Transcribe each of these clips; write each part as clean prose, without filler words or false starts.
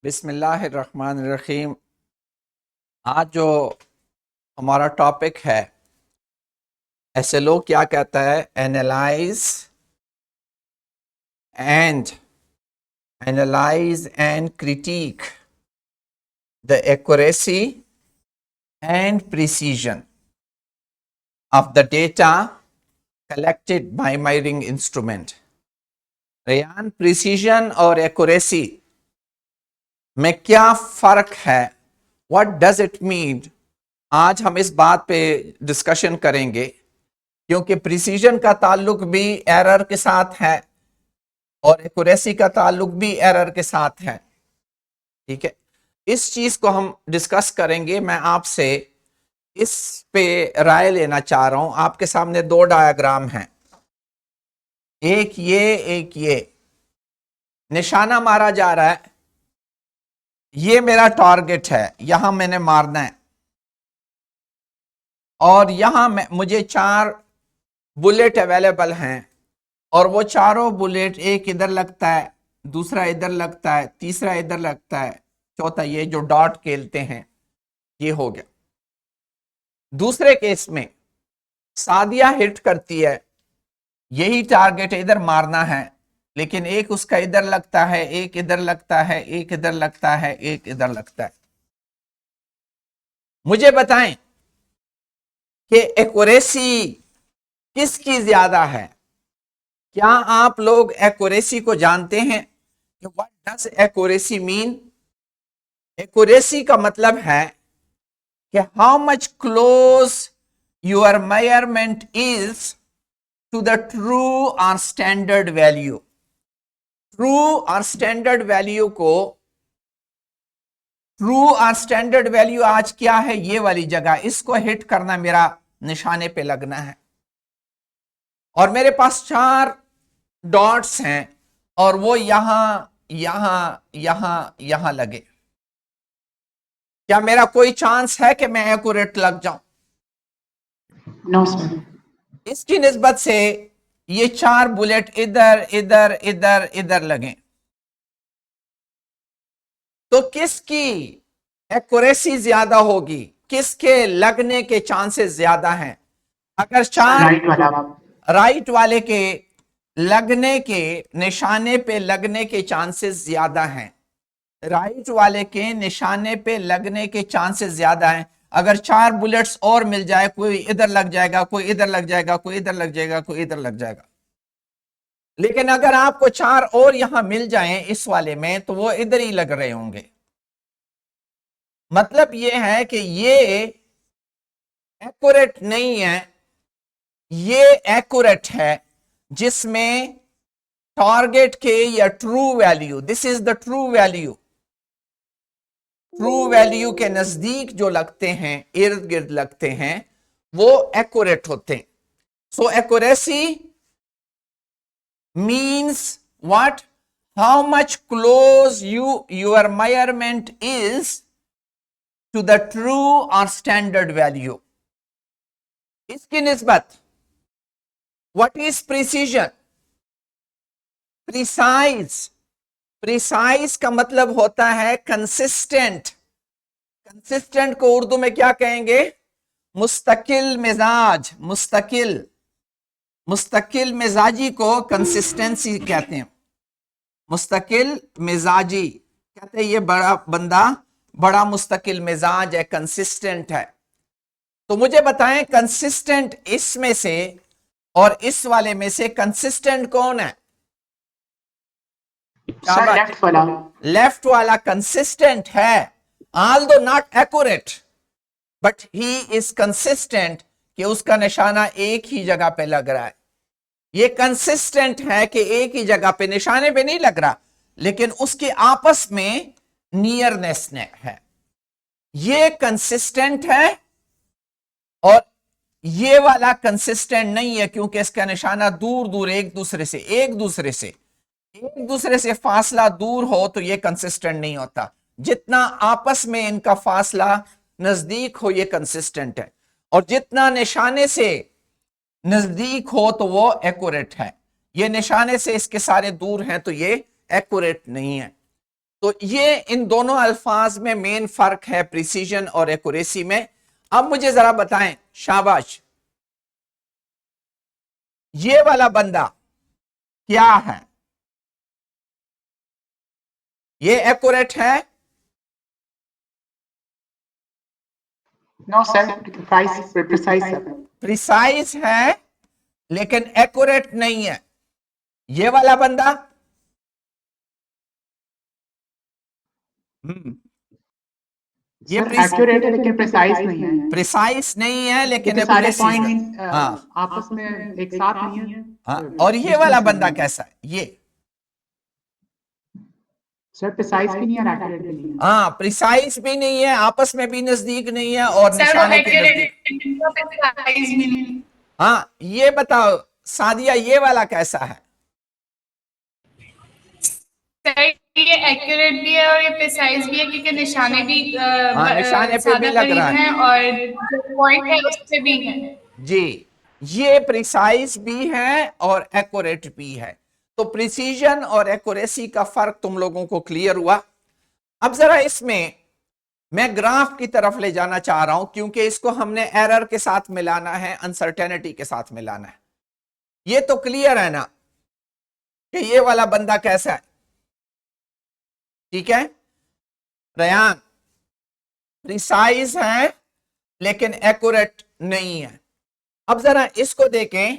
बिस्मिल्लाहिर्रहमानिर्रहीम। आज जो हमारा टॉपिक है, एसएलओ क्या कहता है? Analyse and critique the accuracy and precision of the data collected by measuring instrument. Rayan, precision और एक्यूरेसी में क्या फर्क है? What does it mean? आज हम इस बात पे डिस्कशन करेंगे, क्योंकि प्रिसीजन का ताल्लुक भी एरर के साथ है और एक्यूरेसी का ताल्लुक भी एरर के साथ है। ठीक है, इस चीज को हम डिस्कस करेंगे। मैं आपसे इस पे राय लेना चाह रहा हूं। आपके सामने दो डायग्राम हैं, एक ये निशाना मारा जा रहा है। ये मेरा टारगेट है, यहां मैंने मारना है और यहां मुझे 4 बुलेट अवेलेबल हैं और वो चारों बुलेट, एक इधर लगता है, दूसरा इधर लगता है, तीसरा इधर लगता है, चौथा ये जो डॉट खेलते हैं, ये हो गया। दूसरे केस में सादिया हिट करती है, यही टारगेट इधर मारना है, लेकिन एक उसका इधर लगता है, एक इधर लगता है, एक इधर लगता है, एक इधर लगता है। मुझे बताएं कि एक्यूरेसी किसकी ज्यादा है? क्या आप लोग एक्यूरेसी को जानते हैं कि what does accuracy mean? Accuracy का मतलब है कि how much close your measurement is to the true और स्टैंडर्ड वैल्यू। ट्रू और स्टैंडर्ड वैल्यू को, ट्रू और स्टैंडर्ड वैल्यू आज क्या है? ये वाली जगह, इसको हिट करना, मेरा निशाने पे लगना है। और मेरे पास 4 डॉट्स हैं और वो यहां लगे। क्या मेरा कोई चांस है कि मैं एक्यूरेट लग जाऊं? No sir. इसकी निस्बत से ये 4 बुलेट इधर इधर इधर इधर लगे तो किसकी एक्यूरेसी ज्यादा होगी? किसके लगने के चांसेस ज्यादा हैं? अगर 4 राइट वाले के लगने के, निशाने पे लगने के चांसेस ज्यादा हैं, राइट वाले के निशाने पे लगने के चांसेस ज्यादा हैं। अगर 4 बुलेट्स और मिल जाए, कोई इधर लग जाएगा, कोई इधर लग जाएगा, कोई इधर लग जाएगा, कोई इधर लग जाएगा। लेकिन अगर आपको 4 और यहां मिल जाएं इस वाले में, तो वो इधर ही लग रहे होंगे। मतलब ये है कि ये एक्यूरेट नहीं है, ये एक्यूरेट है जिसमें टारगेट के या true value, this is the true value, true value के नजदीक जो लगते हैं, इर्द गिर्द लगते हैं, वो एक्यूरेट होते हैं। So accuracy means what? How much close your measurement is to the true और स्टैंडर्ड वैल्यू। इसकी निस्बत व्हाट इज प्रिसीजन? प्रिसाइज का मतलब होता है कंसिस्टेंट। कंसिस्टेंट को उर्दू में क्या कहेंगे? मुस्तकिल मिजाज। मुस्तकिल मिजाजी को कंसिस्टेंसी कहते हैं। मुस्तकिल मिजाजी कहते हैं ये बड़ा बंदा बड़ा मुस्तकिल मिजाज है, कंसिस्टेंट है। तो मुझे बताएं, कंसिस्टेंट इसमें से और इस वाले में से कंसिस्टेंट कौन है? लेफ्ट वाला कंसिस्टेंट है, although not accurate, but he is consistent कि उसका निशाना एक ही जगह पे लग रहा है। ये कंसिस्टेंट है कि एक ही जगह पे, निशाने पे नहीं लग रहा, लेकिन उसके आपस में नियरनेस है। ये कंसिस्टेंट है और ये वाला कंसिस्टेंट नहीं है, क्योंकि इसका निशाना दूर दूर एक दूसरे से फासला दूर हो तो ये कंसिस्टेंट नहीं होता। जितना आपस में इनका फासला नजदीक हो, ये कंसिस्टेंट है, और जितना निशाने से नजदीक हो तो वो एक्यूरेट है। ये निशाने से इसके सारे दूर हैं तो ये एक्यूरेट नहीं है। तो ये इन दोनों अल्फाज में मेन फर्क है प्रिसीजन और एक्यूरेसी में। अब मुझे जरा बताएं, शाबाश, ये वाला बंदा क्या है? ये एक्यूरेट है? No, sir. Precise, sir. Precise है लेकिन एक्यूरेट नहीं है। ये वाला बंदा ये Sir, accurate है लेकिन precise नहीं है। प्रिसाइज नहीं है लेकिन क्योंकि सारे accuracy है। पॉइंट हाँ आपस में एक साथ नहीं है। हाँ, और ये वाला बंदा कैसा है? ये सर प्रिसाइज भी नहीं है, एक्यूरेट भी नहीं है। हाँ, प्रिसाइज भी नहीं है, आपस में भी नजदीक नहीं है और निशाने के नजदीक। हाँ, ये बताओ सादिया, ये वाला कैसा है? ये एक्यूरेट भी है और ये प्रिसाइज भी है क्योंकि निशाने भी निशाने पे भी लग रहा है और जो पॉइंट है उससे भी है जी। ये प्रिसाइज भी है और एक्यूरेट भी है। तो प्रिसीजन और एक्यूरेसी का फर्क तुम लोगों को क्लियर हुआ। अब जरा इसमें मैं ग्राफ की तरफ ले जाना चाह रहा हूं क्योंकि इसको हमने एरर के साथ मिलाना है, अनसर्टेनिटी के साथ मिलाना है। ये तो क्लियर है ना कि ये वाला बंदा कैसा है? ठीक है रयान, प्रिसाइज है लेकिन एक्यूरेट नहीं है। अब जरा इसको देखें,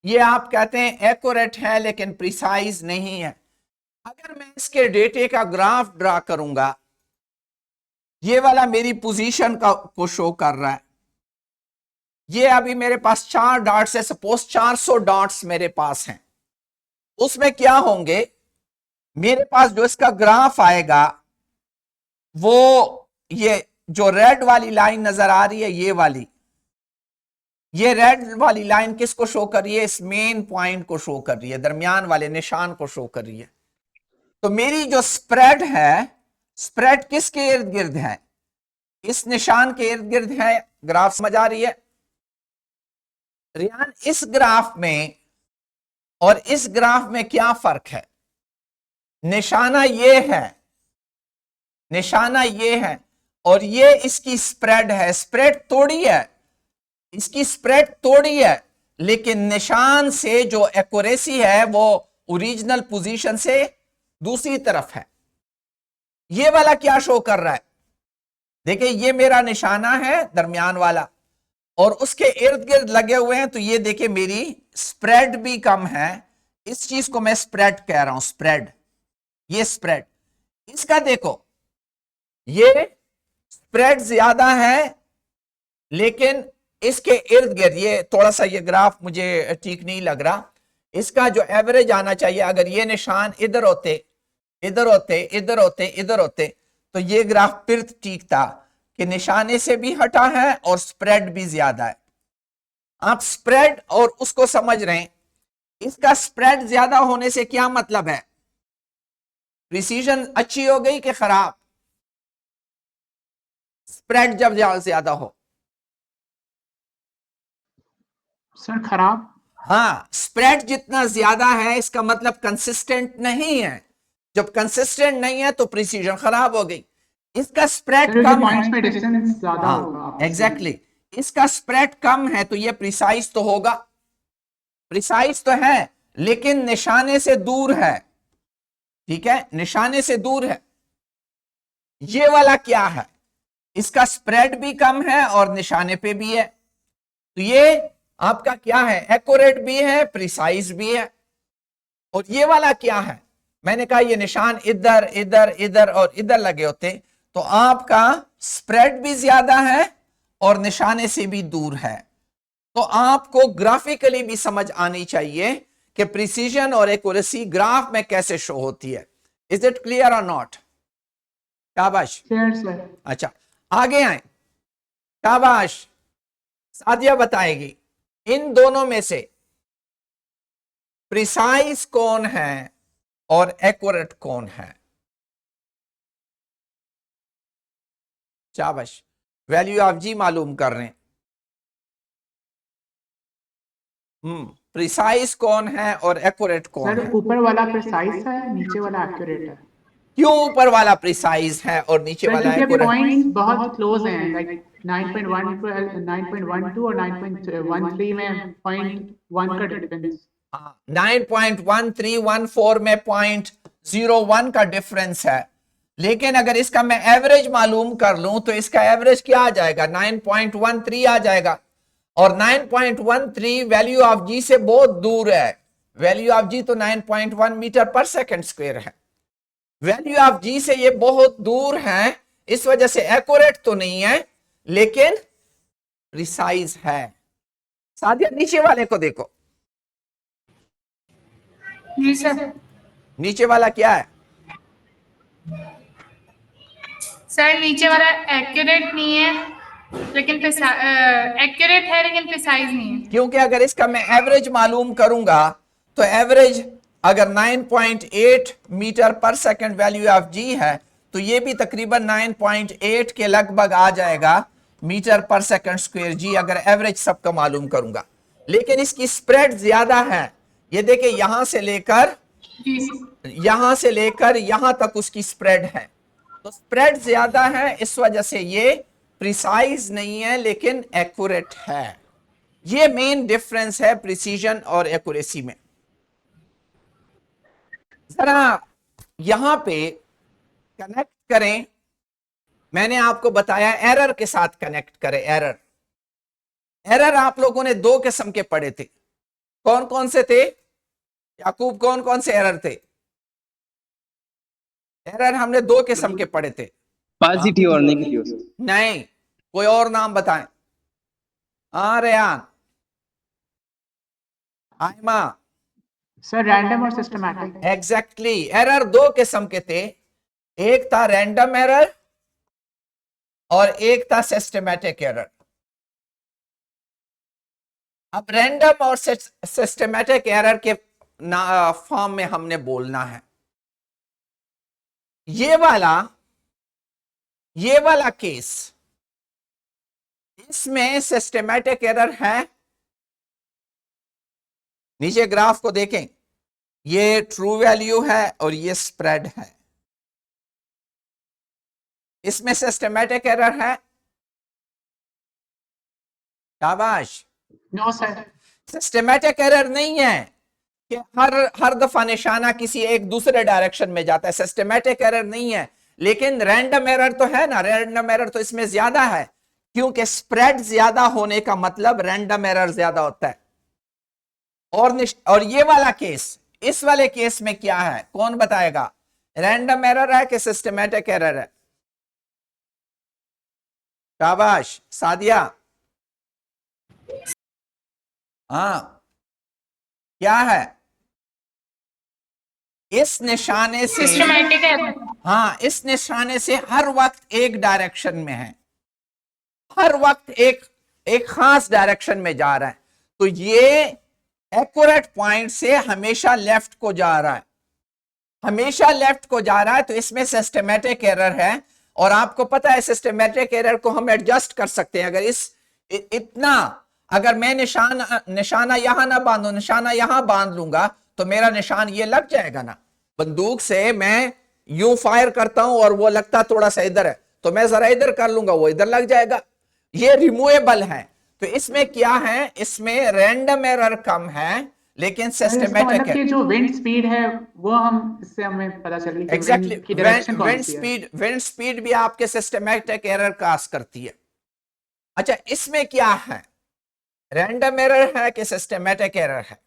ये आप कहते हैं एक्यूरेट है लेकिन प्रिसाइज नहीं है। अगर मैं इसके डेटे का ग्राफ ड्रा करूंगा, ये वाला मेरी पोजीशन को शो कर रहा है। ये अभी मेरे पास 4 डॉट्स है, सपोज 400 डॉट्स मेरे पास हैं। उसमें क्या होंगे, मेरे पास जो इसका ग्राफ आएगा वो ये जो रेड वाली लाइन नजर आ रही है, ये वाली, ये रेड वाली लाइन किसको शो कर रही है? इस मेन पॉइंट को शो कर रही है, दरमियान वाले निशान को शो कर रही है। तो मेरी जो स्प्रेड है, स्प्रेड किसके इर्द गिर्द है? इस निशान के इर्द गिर्द है। ग्राफ समझ आ रही है रियान? इस ग्राफ में और इस ग्राफ में क्या फर्क है? निशाना ये है, निशाना ये है, और ये इसकी स्प्रेड है। स्प्रेड थोड़ी है, इसकी स्प्रेड थोड़ी है, लेकिन निशान से जो एक्यूरेसी है वो ओरिजिनल पोजीशन से दूसरी तरफ है। ये वाला क्या शो कर रहा है? देखिए ये मेरा निशाना है दरमियान वाला और उसके इर्द गिर्द लगे हुए हैं, तो ये देखिए मेरी स्प्रेड भी कम है। इस चीज को मैं स्प्रेड कह रहा हूं, स्प्रेड, ये स्प्रेड। इसका देखो, ये स्प्रेड ज्यादा है लेकिन इसके इर्द गिर्द, ये थोड़ा सा ये ग्राफ मुझे ठीक नहीं लग रहा। इसका जो एवरेज आना चाहिए, अगर ये निशान इधर होते, इधर होते, इधर होते, इधर होते, तो ये ग्राफ फिर ठीक था कि निशाने से भी हटा है और स्प्रेड भी ज्यादा है। आप स्प्रेड और उसको समझ रहे हैं। इसका स्प्रेड ज्यादा होने से क्या मतलब है? प्रिसीजन अच्छी हो गई कि खराब? स्प्रेड जब ज्यादा हो, सर खराब। हाँ, स्प्रेड जितना ज्यादा है इसका मतलब कंसिस्टेंट नहीं है। जब कंसिस्टेंट नहीं है तो प्रिसीजन खराब हो गई। इसका स्प्रेड कम है, पॉइंट्स में डिस्टेंस ज्यादा होगा। हाँ एग्जैक्टली, इसका स्प्रेड कम है तो ये प्रिसाइज तो होगा, प्रिसाइज तो है लेकिन निशाने से दूर है। ठीक है, निशाने से दूर है। ये वाला क्या है? इसका स्प्रेड भी कम है और निशाने पे भी है। तो ये आपका क्या है? एक्यूरेट भी है, प्रिसाइज भी है। और ये वाला क्या है? मैंने कहा ये निशान इधर इधर इधर और इधर लगे होते तो आपका स्प्रेड भी ज्यादा है और निशाने से भी दूर है। तो आपको ग्राफिकली भी समझ आनी चाहिए कि प्रिसीजन और एक्यूरेसी ग्राफ में कैसे शो होती है। इज इट क्लियर और नॉट? शाबाश। अच्छा, आगे आए। शाबाश, सादिया बताएगी इन दोनों में से प्रिसाइज कौन है और एक्यूरेट कौन है? शाबाश, वैल्यू ऑफ जी मालूम कर रहे हैं। प्रिसाइज कौन है और एक्यूरेट कौन है? सर ऊपर वाला प्रिसाइज है, नीचे वाला एक्यूरेट है। क्यों ऊपर वाला प्रिसाइज है और नीचे सर वाला क्योंकि अभी एक्यूरेट? पॉइंट्स बहुत क्लोज हैं, लाइक 9.1 9.12 और 9.13 में 0.1 का डिफरेंस। 9.1314 में 0.01 का डिफरेंस है, लेकिन अगर इसका मैं एवरेज मालूम कर लूं तो इसका एवरेज क्या आ जाएगा? 9.13 आ जाएगा। और 9.13 वैल्यू ऑफ जी से बहुत दूर है। वैल्यू ऑफ जी तो 9.1 मीटर पर सेकंड स्क्वायर है। वैल्यू ऑफ जी से ये बहुत दूर है, इस वजह से एक्यूरेट तो नहीं है लेकिन प्रिसाइज है। सादिया नीचे वाले को देखो, जी सर। नीचे वाला क्या है? सर नीचे वाला एक्यूरेट नहीं है, लेकिन एक्यूरेट है लेकिन प्रिसाइज नहीं है। क्योंकि अगर इसका मैं एवरेज मालूम करूंगा तो एवरेज अगर 9.8 मीटर पर सेकंड वैल्यू ऑफ जी है तो ये भी तकरीबन 9.8 के लगभग आ जाएगा मीटर पर सेकंड स्क्वायर जी, अगर एवरेज सबका मालूम करूंगा। लेकिन इसकी स्प्रेड ज्यादा है। ये देखिए यहां से लेकर यहां तक उसकी स्प्रेड है, तो स्प्रेड ज्यादा है, इस वजह से ये प्रिसाइज नहीं है लेकिन एक्यूरेट है। ये मेन डिफरेंस है प्रिसीजन और एक्यूरेसी में। जरा यहां पे कनेक्ट करें, मैंने आपको बताया एरर के साथ कनेक्ट करें। एरर आप लोगों ने दो किस्म के पढ़े थे, कौन कौन से थे याकूब? कौन कौन से एरर थे? एरर हमने दो किस्म के पढ़े थे, पॉजिटिव और नेगेटिव। नहीं, कोई और नाम बताएं। हाँ रेयान, आयमा। सर रैंडम और सिस्टमैटिक। एग्जैक्टली, एरर दो किस्म के थे, एक था रैंडम एरर और एक था सिस्टमैटिक एरर। अब रैंडम और सिस्टमैटिक एरर के फॉर्म में हमने बोलना है। ये वाला केस, इसमें सिस्टमैटिक एरर है। नीचे ग्राफ को देखें, ये ट्रू वैल्यू है और ये स्प्रेड है। इसमें सिस्टमैटिक एरर है। शाबाश। No sir. सिस्टमैटिक एरर नहीं है कि हर दफा निशाना किसी एक दूसरे डायरेक्शन में जाता है, सिस्टमैटिक एरर नहीं है। लेकिन रैंडम एरर तो है ना, रैंडम एरर तो इसमें ज्यादा है, क्योंकि स्प्रेड ज्यादा होने का मतलब रैंडम एरर ज्यादा होता है। और ये वाला केस, इस वाले केस में क्या है, कौन बताएगा? रैंडम एरर है कि सिस्टमैटिक एरर है? शाबाश सादिया। हाँ, क्या है? इस निशाने से, सिस्टमैटिक है। हाँ, इस निशाने से हर वक्त एक डायरेक्शन में है, हर वक्त एक खास डायरेक्शन में जा रहा है, तो ये एक्यूरेट पॉइंट से हमेशा लेफ्ट को जा रहा है, हमेशा लेफ्ट को जा रहा है, तो इसमें सिस्टमैटिक एरर है। और आपको पता है सिस्टमैटिक एरर को हम एडजस्ट कर सकते हैं। अगर अगर मैं निशाना यहां ना बांधू, निशाना यहां बांध लूंगा तो मेरा निशान ये लग जाएगा ना। बंदूक से मैं यूं फायर करता हूं और वो लगता थोड़ा सा इधर है, तो मैं जरा इधर कर लूंगा, वो इधर लग जाएगा। ये रिमूवेबल है। तो इसमें क्या है, इसमें रैंडम एरर कम है लेकिन सिस्टमैटिक है। जो विंड स्पीड है वो हम इससे हमें पता चल गया एग्जैक्टली, की डायरेक्शन कौन सी है। विंड स्पीड भी आपके सिस्टमैटिक एरर काज करती है। अच्छा, इसमें क्या है, रैंडम एरर है कि सिस्टमैटिक एरर है?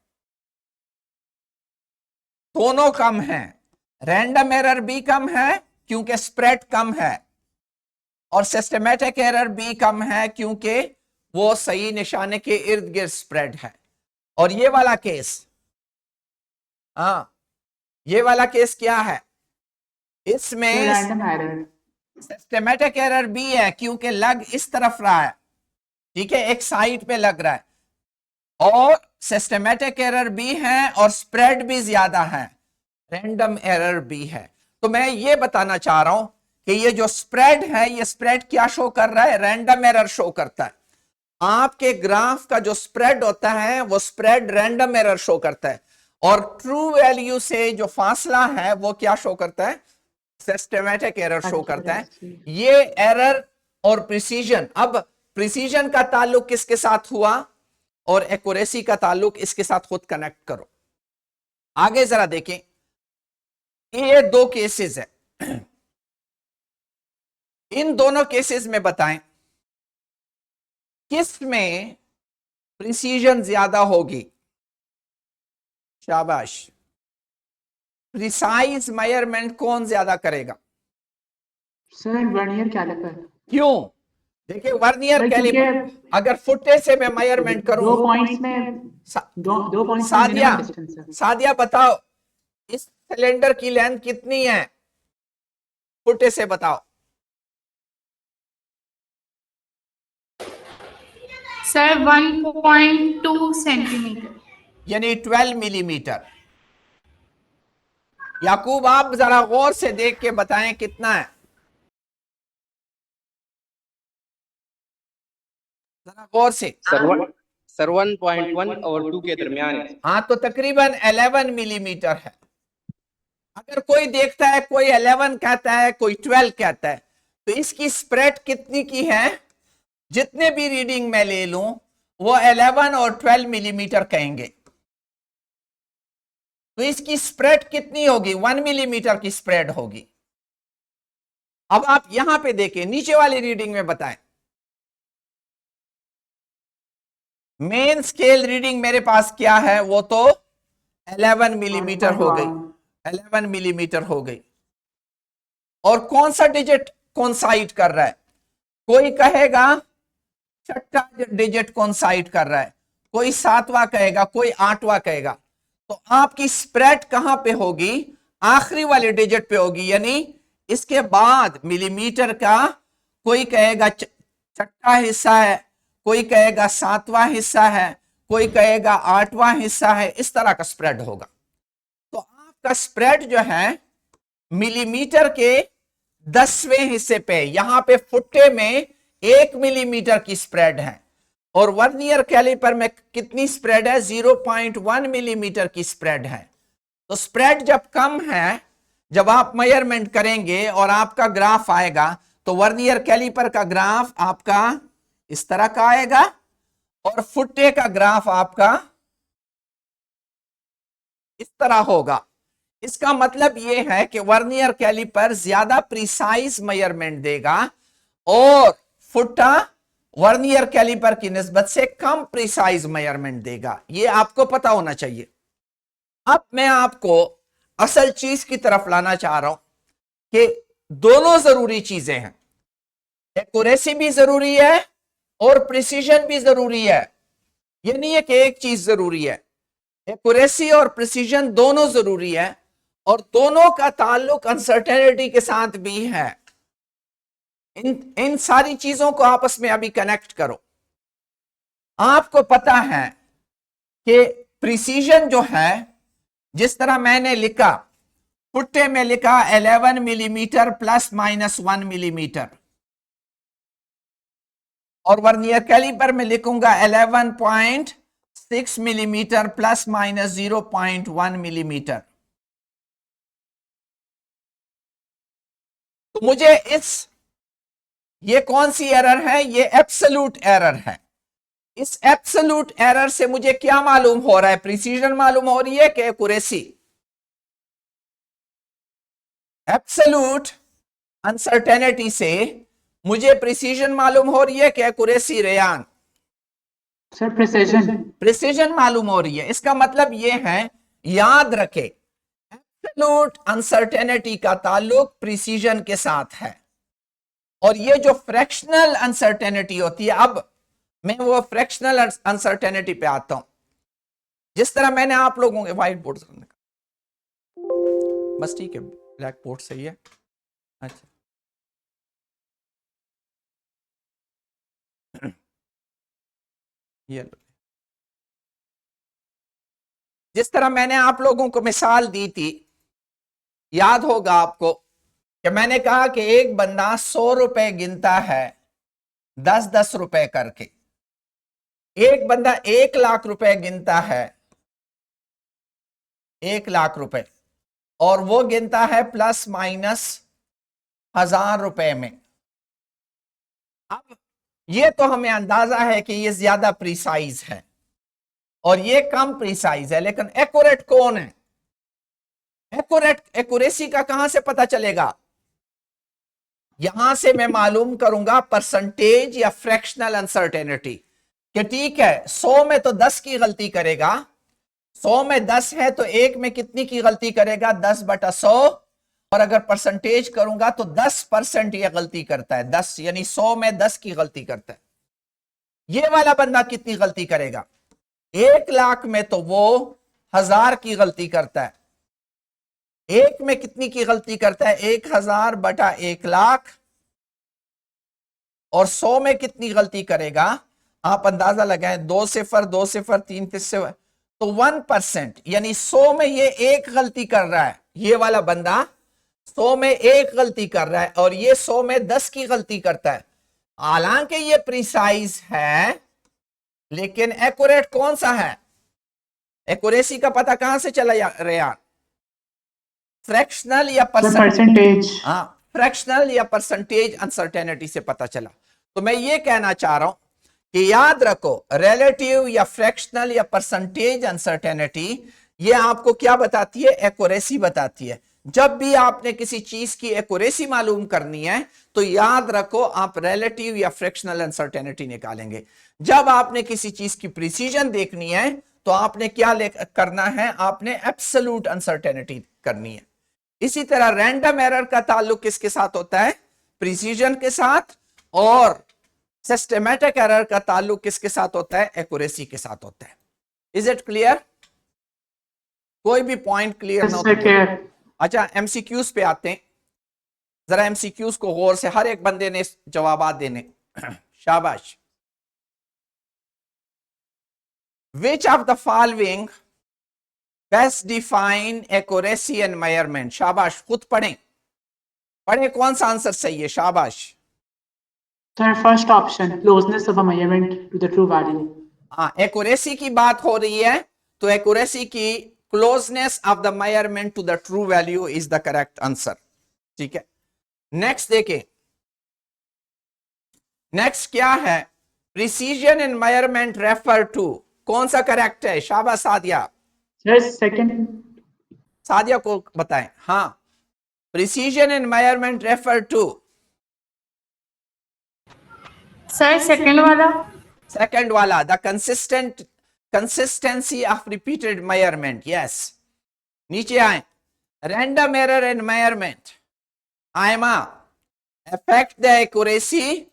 दोनों कम है। रैंडम एरर भी कम है क्योंकि स्प्रेड कम है, और सिस्टमैटिक एरर भी कम है क्योंकि वो सही निशाने के इर्द गिर्द स्प्रेड है। और ये वाला केस, ये वाला केस क्या है, इसमें सिस्टमैटिक एरर भी है क्योंकि लग इस तरफ रहा है, ठीक है, एक साइड पे लग रहा है, और सिस्टमैटिक एरर भी है और स्प्रेड भी ज्यादा है, रैंडम एरर भी है। तो मैं ये बताना चाह रहा हूं कि ये जो स्प्रेड है, ये स्प्रेड क्या शो कर रहा है? रैंडम एरर शो करता है। आपके ग्राफ का जो स्प्रेड होता है वो स्प्रेड रैंडम एरर शो करता है, और ट्रू वैल्यू से जो फासला है वो क्या शो करता है? सिस्टमैटिक एरर शो अच्छा, करता है। अच्छा। ये एरर और प्रिसीजन, अब प्रिसीजन का ताल्लुक किसके साथ हुआ और एक्यूरेसी का ताल्लुक इसके साथ खुद कनेक्ट करो। आगे जरा देखें, ये दो केसेस है, इन दोनों केसेस में बताएं किस में प्रिसीजन ज्यादा होगी। शाबाश, प्रिसाइज मेजरमेंट कौन ज्यादा करेगा? Sir vernier calliper. क्यों? देखिए वर्नियर सर, कैलिपर क्योंकि अगर फुटे से मैं मेजरमेंट करूं, दो पॉइंट्स में दो पॉइंट्स में सादिया, मिनिमम डिस्टेंस है। सादिया बताओ इस सिलेंडर की लेंथ कितनी है? फुटे से बताओ। Sir 1.2 centimetre. यानी 12 मिलीमीटर। याकूब आप जरा गौर से देख के बताएं कितना है, जरा गौर से। सर 1.1 और 2 के दरमियान है। हाँ, तो तकरीबन 11 मिलीमीटर है। अगर कोई देखता है कोई 11 कहता है कोई 12 कहता है, तो इसकी स्प्रेड कितनी की है? जितने भी रीडिंग मैं ले लूं वो 11 और 12 मिलीमीटर कहेंगे, तो इसकी स्प्रेड कितनी होगी? 1 मिलीमीटर की स्प्रेड होगी। अब आप यहां पे देखें, नीचे वाली रीडिंग में बताएं। मेन स्केल रीडिंग मेरे पास क्या है? वो तो 11 मिलीमीटर हो गई, 11 मिलीमीटर हो गई। और कौन सा डिजिट कोइंसाइड कर रहा है? कोई कहेगा छठा डिजिट कोइंसाइड कर रहा है, कोई सातवां कहेगा, कोई आठवां कहेगा। तो आपकी स्प्रेड कहां पे होगी? आखिरी वाले डिजिट पे होगी, यानी इसके बाद मिलीमीटर का कोई कहेगा छठा हिस्सा है, कोई कहेगा सातवां हिस्सा है, कोई कहेगा आठवां हिस्सा है, इस तरह का स्प्रेड होगा। तो आपका स्प्रेड जो है मिलीमीटर के 10वें हिस्से पे, यहां पे फुट्टे में 1 मिलीमीटर की स्प्रेड है, और वर्नियर कैलिपर में कितनी स्प्रेड है? 0.1 मिलीमीटर की स्प्रेड है। तो स्प्रेड जब कम है, जब आप मेजरमेंट करेंगे और आपका ग्राफ आएगा, तो वर्नियर कैलिपर का ग्राफ आपका इस तरह का आएगा और फुट्टे का ग्राफ आपका इस तरह होगा। इसका मतलब यह है कि वर्नियर कैलिपर ज्यादा प्रिसाइज मेजरमेंट देगा और फुट्टा वर्नियर कैलिपर की निस्बत से कम प्रिसाइज मेजरमेंट देगा। यह आपको पता होना चाहिए। अब मैं आपको असल चीज की तरफ लाना चाह रहा हूं कि दोनों जरूरी चीजें हैं, एक्यूरेसी भी जरूरी है और प्रिसीजन भी जरूरी है। यह नहीं है कि एक चीज जरूरी है, एक्यूरेसी और प्रिसीजन दोनों जरूरी है, और दोनों का ताल्लुक अनसर्टेनिटी के साथ भी है। इन सारी चीजों को आपस में अभी कनेक्ट करो। आपको पता है कि प्रिसीजन जो है, जिस तरह मैंने लिखा, फुट्टे में लिखा 11 मिलीमीटर प्लस माइनस 1 मिलीमीटर, और वर्नियर कैलिपर में लिखूंगा 11.6 मिलीमीटर प्लस माइनस 0.1 मिलीमीटर। तो मुझे ये कौन सी एरर है? ये एब्सोल्यूट एरर है। इस एब्सोल्यूट एरर से मुझे क्या मालूम हो रहा है? प्रिसीजन मालूम हो रही है कि एक्यूरेसी? एब्सोल्यूट अनसर्टेनिटी से मुझे प्रिसीजन मालूम हो रही है कि accuracy? Rayan sir precision. Precision मालूम हो रही है। इसका मतलब यह है, याद रखें, एब्सोल्यूट अनसर्टेनिटी का ताल्लुक प्रिसीजन के साथ है, और ये जो फ्रैक्शनल अनसर्टेनिटी होती है, अब मैं वो फ्रैक्शनल अनसर्टेनिटी पे आता हूं। जिस तरह मैंने आप लोगों के व्हाइट बोर्ड बस ठीक है, ब्लैक बोर्ड सही है। अच्छा, ये लो। जिस तरह मैंने आप लोगों को मिसाल दी थी, याद होगा आपको कि मैंने कहा कि एक बंदा 100 रुपए गिनता है 10-10 रुपए करके, एक बंदा 1 लाख रुपए गिनता है 1 लाख रुपए, और वो गिनता है प्लस माइनस ₹1000 में। अब ये तो हमें अंदाजा है कि ये ज्यादा प्रिसाइज है और ये कम प्रिसाइज है, लेकिन एक्यूरेट कौन है? एक्यूरेसी का कहां से पता चलेगा? यहां से मैं मालूम करूंगा परसेंटेज या फ्रैक्शनल अनसर्टेनिटी कि ठीक है 100 में तो 10 की गलती करेगा, 100 में 10 है तो एक में कितनी की गलती करेगा? 10/100। और अगर परसेंटेज करूंगा तो 10% ये गलती करता है, 10 यानी 100 में 10 की गलती करता है। ये वाला बंदा कितनी गलती करेगा? 1,00,000 में तो वो 1000 की गलती करता है। एक में कितनी की गलती करता है? 1000/1,00,000। और 100 में कितनी गलती करेगा? आप अंदाजा लगाएं, 2 सिफर 2 सिफर 3 सिफर, तो 1%, यानी 100 में ये एक गलती कर रहा है। ये वाला बंदा 100 में एक गलती कर रहा है और ये 100 में 10 की गलती करता है। हालांकि ये प्रिसाइज है, लेकिन एक्यूरेट कौन सा है? एक्यूरेसी का पता कहां से चला रेयान? फ्रैक्शनल या परसेंटेज। हाँ, फ्रैक्शनल या परसेंटेज अनसर्टेनिटी से पता चला। तो मैं ये कहना चाह रहा हूं कि याद रखो, रिलेटिव या फ्रैक्शनल या परसेंटेज अनसर्टेनिटी ये आपको क्या बताती है? एक्यूरेसी बताती है। जब भी आपने किसी चीज की एक्यूरेसी मालूम करनी है तो याद रखो आप रिलेटिव या फ्रैक्शनल अनसर्टेनिटी निकालेंगे। जब आपने किसी चीज की प्रिसीजन देखनी है तो आपने क्या करना है? आपने एब्सोल्यूट अनसर्टेनिटी करनी है। इसी तरह रैंडम एरर का ताल्लुक किसके साथ होता है? प्रिसीजन के साथ। और सिस्टमैटिक एरर का ताल्लुक किसके साथ होता है? एक्यूरेसी के साथ होता है। Is it clear? कोई भी पॉइंट क्लियर ना हो तो बोलो। अच्छा, एमसीक्यूज पे आते हैं। जरा एमसीक्यूज को गौर से हर एक बंदे ने जवाब देने। शाबाश। Which of the following best define accuracy and measurement? शाबाश, खुद पढ़ें, पढ़ें कौन सा आंसर सही है। शाबाश। Sir, first option, closeness of a measurement to the true value. हाँ, एक्यूरेसी की बात हो रही है तो एक्यूरेसी की closeness of the measurement to the true value is the correct answer. ठीक है, नेक्स्ट देखें। नेक्स्ट क्या है? Precision in measurement refer to, कौन सा करेक्ट है? शाबाश सादिया। Sir, second. सादिया को बताएं। हाँ, precision in measurement refer to. Sir second वाला। सेकंड वाला, the consistency of repeated measurement. Yes, नीचे आए। Random error in measurement, Aima, affect the accuracy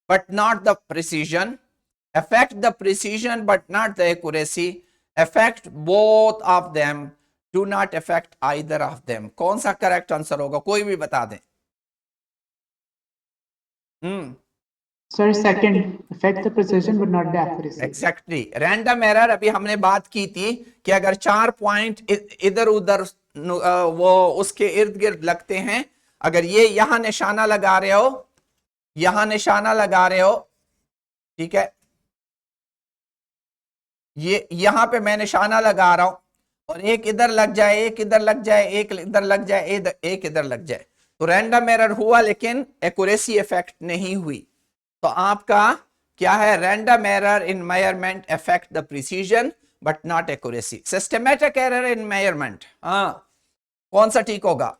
but not the precision, affect the precision but not the accuracy, affect both of them, do not affect either of them। कौन सा correct answer होगा? कोई भी बता दें। Sir, second, affect the precision but not the accuracy. Exactly. Random error अभी हमने बात की थी कि अगर 4 पॉइंट इधर उधर वो उसके इर्द गिर्द लगते हैं, अगर ये यहां निशाना लगा रहे हो, यहां निशाना लगा रहे हो, ठीक है, ये यहां पे मैं निशाना लगा रहा हूं और एक इधर लग जाए, एक इधर लग जाए, एक इधर लग जाए, एक इधर लग जाए, तो रैंडम एरर हुआ लेकिन एक्यूरेसी इफेक्ट नहीं हुई। तो आपका क्या है? Random error in measurement affect the precision but not accuracy. Systematic error in measurement, हाँ, कौन सा ठीक होगा?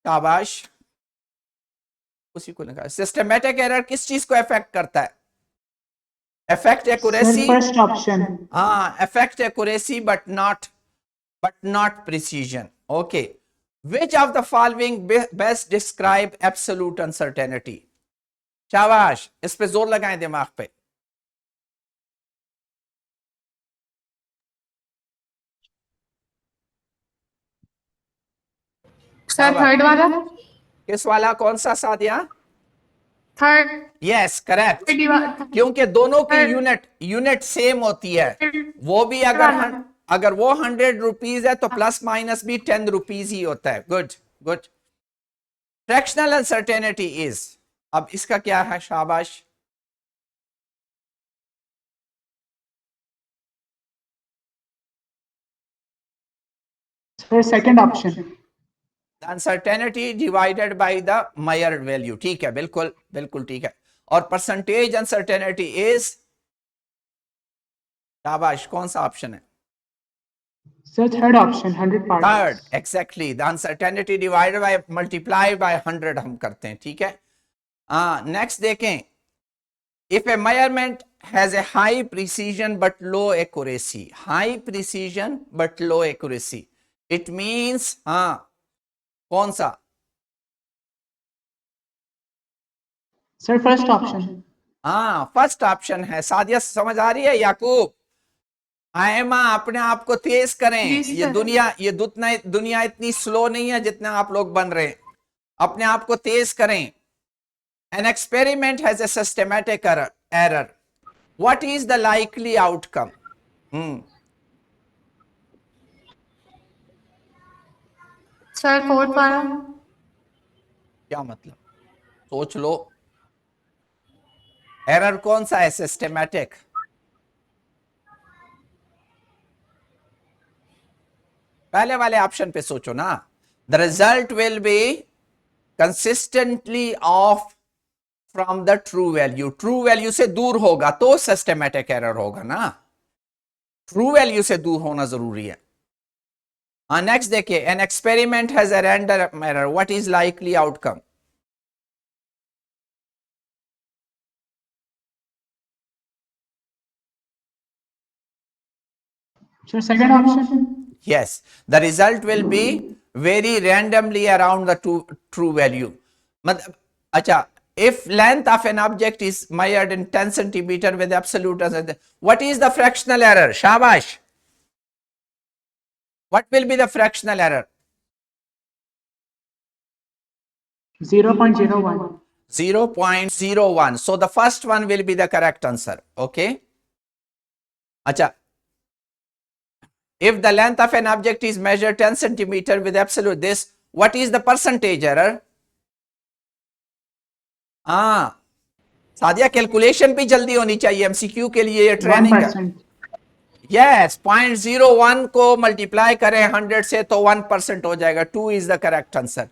शाबाश, उसी को निकाल। सिस्टमैटिक एरर किस चीज को अफेक्ट करता है? Affect accuracy. First option. हाँ, affect accuracy but not precision. Okay, which of the following best describe absolute uncertainty? शाबाश, इस पे जोर लगाएं दिमाग पे। सर थर्ड वाला। किस वाला? कौन सा सादिया? थर्ड। Yes, correct. क्योंकि दोनों की यूनिट सेम होती है। वो भी अगर वो 100 रुपीज है तो प्लस माइनस भी 10 रुपीज ही होता है। Good good. Fractional uncertainty is, अब इसका क्या है? शाबाश। Sir, second option. The uncertainty divided by the measured value. ठीक है, बिल्कुल बिल्कुल ठीक है। और परसेंटेज अनसर्टेनिटी इज, शाबाश, कौन सा ऑप्शन है? Sir, third option, 100 third, particles. Exactly, the uncertainty divided by multiply by 100 हम करते हैं। ठीक है, नेक्स्ट देखें, if A measurement has a high precision but low accuracy, high precision but low accuracy, it means कौन सा? Sir, first option. First option है। सादिया समझ आ रही है? याकूब, आयमा, अपने आप को तेज करें। जी, ये सर। दुनिया इतनी स्लो नहीं है जितना आप लोग बन रहे हैं। अपने आप को तेज करें। An experiment has a systematic error. What is the likely outcome? Sir fourth वाला। क्या मतलब? सोच लो, एरर कौन सा है? सिस्टेमैटिक। पहले वाले ऑप्शन पे सोचो ना। The result will be consistently of from the true value. True value से दूर होगा तो सिस्टेमैटिक एरर होगा ना। ट्रू वैल्यू से दूर होना जरूरी है। नेक्स्ट देखिए, an experiment has a random error, what is likely outcome? Sir, second option. Yes, the result will be very randomly around the true value. मतलब, अच्छा, if length of an object is measured in 10 centimeter with absolute, what is the fractional error? Shabash. What will be the fractional error? 0.01. 0.01. So the first one will be the correct answer. Okay. अच्छा, if the length of an object is measured 10 centimeter with absolute this, what is the percentage error? Sadia, calculation भी जल्दी होनी चाहिए, MCQ के लिए ये training है। 1%. Yes, 0.01 को मल्टीप्लाई करें 100 से तो 1% हो जाएगा। 2 इज द करेक्ट आंसर।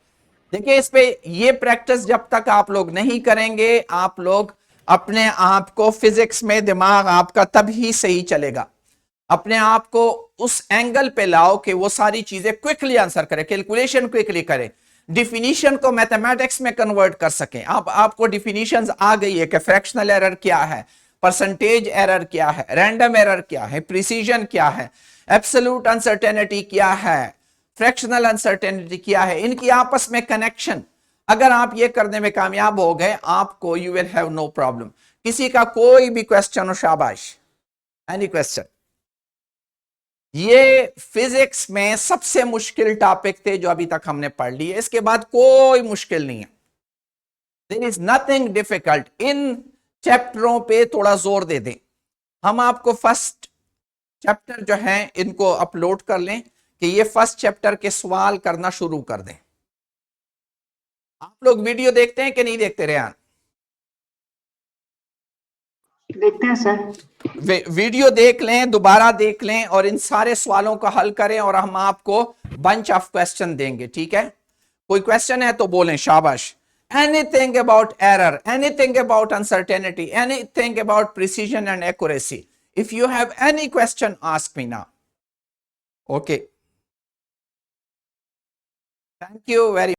देखिए, इस पे ये प्रैक्टिस जब तक आप लोग नहीं करेंगे, आप लोग अपने आप को फिजिक्स में, दिमाग आपका तभी सही चलेगा। अपने आप को उस एंगल पे लाओ कि वो सारी चीजें क्विकली आंसर करें, कैलकुलेशन क्विकली करें, डिफिनीशन को मैथमेटिक्स में कन्वर्ट कर सकें। आपको डिफिनीशंस आ गई है कि फ्रैक्शनल एरर क्या है, परसेंटेज एरर क्या है, रैंडम एरर क्या है, प्रिसीजन क्या है, एब्सोल्यूट अनसर्टेनिटी क्या है, फ्रैक्शनल अनसर्टेनिटी क्या है, इनकी आपस में कनेक्शन अगर आप ये करने में कामयाब हो गए, आपको you will have no problem. किसी का कोई भी क्वेश्चन हो, शाबाश, एनी क्वेश्चन। ये फिजिक्स में सबसे मुश्किल टॉपिक थे जो अभी तक हमने पढ़ लिए। इसके बाद कोई मुश्किल नहीं है। There is nothing difficult. इन चैप्टरों पे थोड़ा जोर दे दें। हम आपको फर्स्ट चैप्टर जो है इनको अपलोड कर लें कि ये फर्स्ट चैप्टर के सवाल करना शुरू कर दें। आप लोग वीडियो देखते हैं कि नहीं देखते रेहान? देखते हैं सर। वीडियो देख लें, दोबारा देख लें और इन सारे सवालों का हल करें और हम आपको बंच ऑफ क्वेश्चन देंगे। ठीक है, कोई क्वेश्चन है तो बोलें, शाबाश। Anything about error, anything about uncertainty, anything about precision and accuracy, if you have any question ask me now. Okay, thank you very